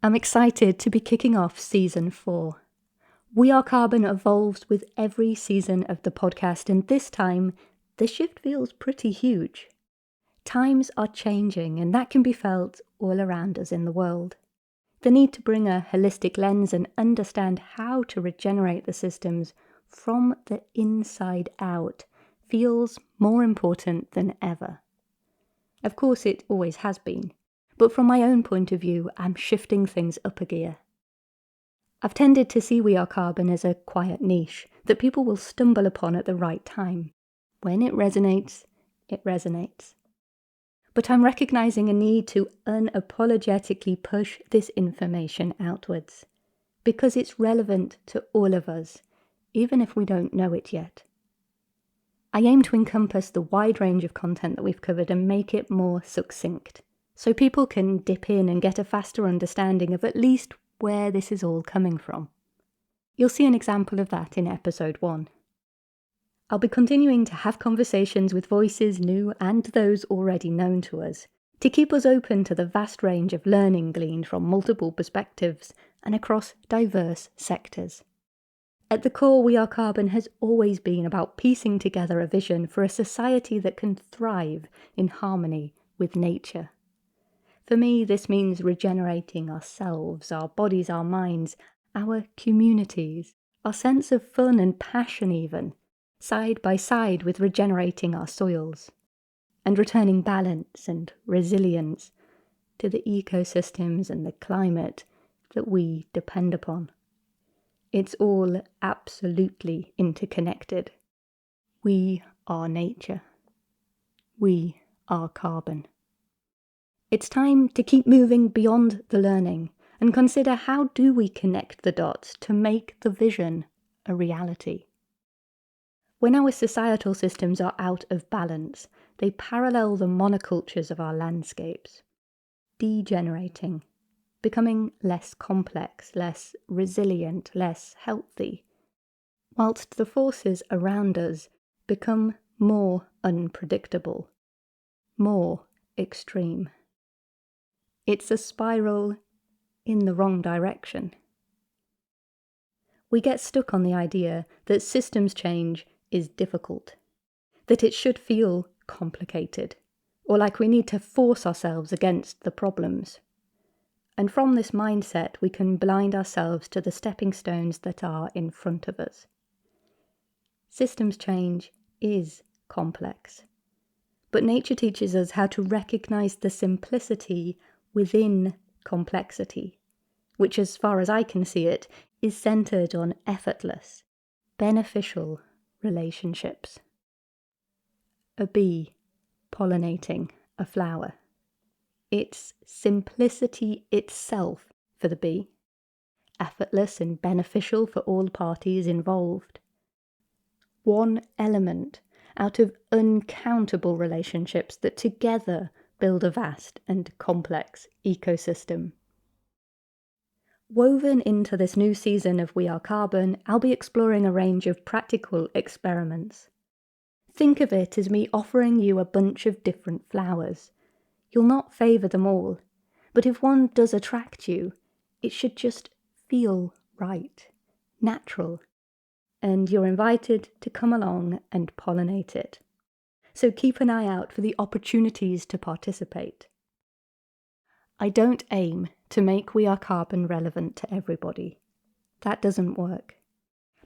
I'm excited to be kicking off Season 4. We Are Carbon evolves with every season of the podcast, and this time, the shift feels pretty huge. Times are changing, and that can be felt all around us in the world. The need to bring a holistic lens and understand how to regenerate the systems from the inside out feels more important than ever. Of course, it always has been. But from my own point of view, I'm shifting things up a gear. I've tended to see We Are Carbon as a quiet niche that people will stumble upon at the right time. When it resonates, it resonates. But I'm recognizing a need to unapologetically push this information outwards, because it's relevant to all of us, even if we don't know it yet. I aim to encompass the wide range of content that we've covered and make it more succinct, so people can dip in and get a faster understanding of at least where this is all coming from. You'll see an example of that in episode 1. I'll be continuing to have conversations with voices new and those already known to us, to keep us open to the vast range of learning gleaned from multiple perspectives and across diverse sectors. At the core, We Are Carbon has always been about piecing together a vision for a society that can thrive in harmony with nature. For me, this means regenerating ourselves, our bodies, our minds, our communities, our sense of fun and passion even, side by side with regenerating our soils, and returning balance and resilience to the ecosystems and the climate that we depend upon. It's all absolutely interconnected. We are nature. We are carbon. It's time to keep moving beyond the learning and consider how do we connect the dots to make the vision a reality. When our societal systems are out of balance, they parallel the monocultures of our landscapes, degenerating, becoming less complex, less resilient, less healthy, whilst the forces around us become more unpredictable, more extreme. It's a spiral in the wrong direction. We get stuck on the idea that systems change is difficult, that it should feel complicated, or like we need to force ourselves against the problems. And from this mindset, we can blind ourselves to the stepping stones that are in front of us. Systems change is complex, but nature teaches us how to recognize the simplicity within complexity, which, as far as I can see it, is centered on effortless, beneficial relationships. A bee pollinating a flower. It's simplicity itself for the bee, effortless and beneficial for all parties involved. One element out of uncountable relationships that together build a vast and complex ecosystem. Woven into this new season of We Are Carbon, I'll be exploring a range of practical experiments. Think of it as me offering you a bunch of different flowers. You'll not favour them all, but if one does attract you, it should just feel right, natural, and you're invited to come along and pollinate it. So keep an eye out for the opportunities to participate. I don't aim to make We Are Carbon relevant to everybody. That doesn't work.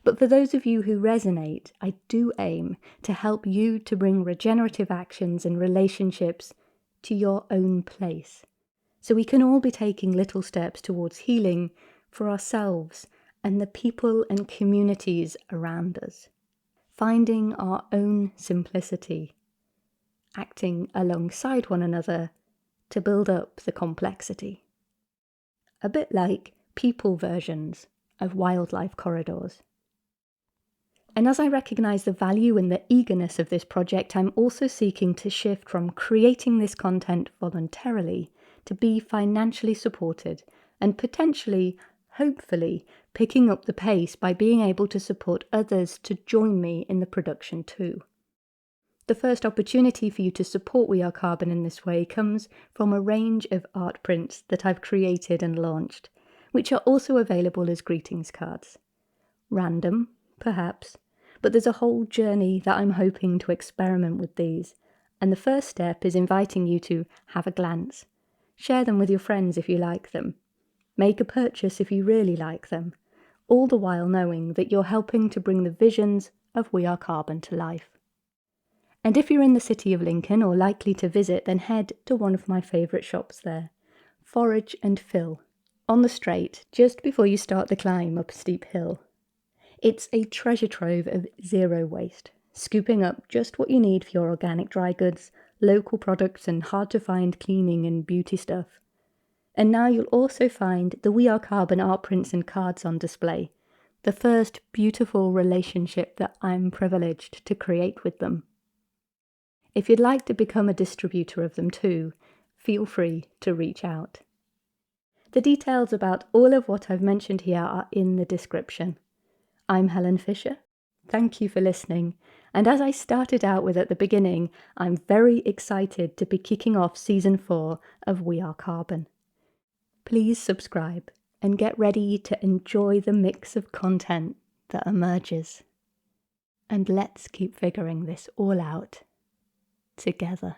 But for those of you who resonate, I do aim to help you to bring regenerative actions and relationships to your own place, so we can all be taking little steps towards healing for ourselves and the people and communities around us, finding our own simplicity, acting alongside one another to build up the complexity. A bit like people versions of wildlife corridors. And as I recognise the value and the eagerness of this project, I'm also seeking to shift from creating this content voluntarily to be financially supported and potentially, hopefully, picking up the pace by being able to support others to join me in the production too. The first opportunity for you to support We Are Carbon in this way comes from a range of art prints that I've created and launched, which are also available as greetings cards. Random, perhaps, but there's a whole journey that I'm hoping to experiment with these, and the first step is inviting you to have a glance. Share them with your friends if you like them. Make a purchase if you really like them, all the while knowing that you're helping to bring the visions of We Are Carbon to life. And if you're in the city of Lincoln or likely to visit, then head to one of my favourite shops there, Forage and Fill, on the straight just before you start the climb up a steep hill. It's a treasure trove of zero waste, scooping up just what you need for your organic dry goods, local products and hard-to-find cleaning and beauty stuff. And now you'll also find the We Are Carbon art prints and cards on display, the first beautiful relationship that I'm privileged to create with them. If you'd like to become a distributor of them too, feel free to reach out. The details about all of what I've mentioned here are in the description. I'm Helen Fisher. Thank you for listening. And as I started out with at the beginning, I'm very excited to be kicking off Season 4 of We Are Carbon. Please subscribe and get ready to enjoy the mix of content that emerges. And let's keep figuring this all out together.